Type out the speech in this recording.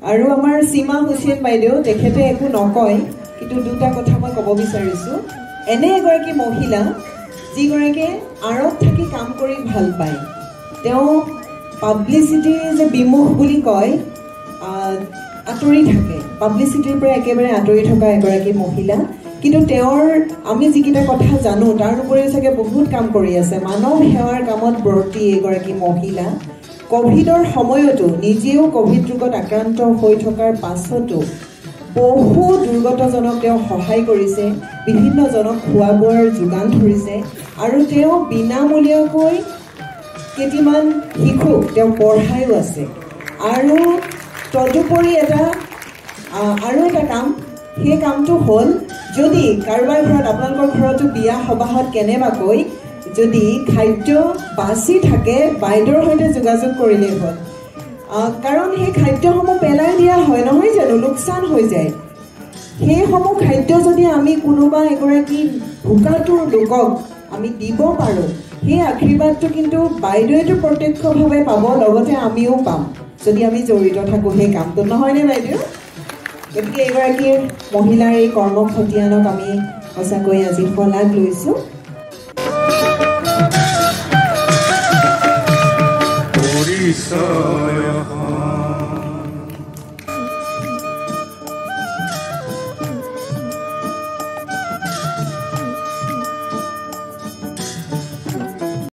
আৰু আমাৰ সীমা হুছেইন বাইদেউ তেখেতে একো নকয় কিন্তু দুটা কথা মই ক'ব বিচাৰিছো এনে এগৰাকী মহিলা যিগৰাকীয়ে আঁৰত থাকি কাম কৰি ভাল পায় তেওঁ পাব্লিচিটি যে বিমুখ বুলি কয় আঁতৰি থাকে পাব্লিচিটিৰ পৰা একেবাৰে আঁতৰি থকা এগৰাকী মহিলা কিন্তু তেওঁৰ আমি যিকেইটা কথা জানো তাৰ উপৰিও চাগে বহুত কাম কৰি আছে মানৱ সেৱাৰ কামত ব্ৰতী এগৰাকী মহিলা কোভিডৰ সময়তো নিজেও কোভিড ৰোগত আক্ৰান্ত হৈ থকাৰ পাছতো বহু দুৰ্গতজনক তেওঁ সহায় কৰিছে বিভিন্ন জনক খোৱা বোৱাৰ যোগান ধৰিছে আৰু তেওঁ বিনামূলীয়াকৈ কেইটিমান শিশুক তেওঁ পঢ়ায়ো আছে আৰু তদুপৰি এটা কাম সেই কামটো হ'ল যদি কাৰোবাৰ ঘৰত আপোনালোকৰ ঘৰতো বিয়া সবাহত কেনেবাকৈ যদি খাদ্য বাছি থাকে বাইদেউৰ সৈতে যোগাযোগ কৰিলেই হ'ল কাৰণ সেই খাদ্যসমূহ পেলাই দিয়া হয় নহয় জানো লোকচান হৈ যায় সেইসমূহ খাদ্য যদি আমি কোনোবা এগৰাকী ভোকাতুৰ লোকক আমি দিব পাৰোঁ সেই আশীৰ্বাদটো কিন্তু বাইদেউতো প্ৰত্যক্ষভাৱে পাব লগতে আমিও পাম যদি আমি জড়িত থাকোঁ সেই কামটোত নহয়নে বাইদেউ গতিকে এগৰাকী মহিলাৰ এই কৰ্ম খতিয়ানক আমি সঁচাকৈ আজি শলাগ লৈছোঁ পৰিচয়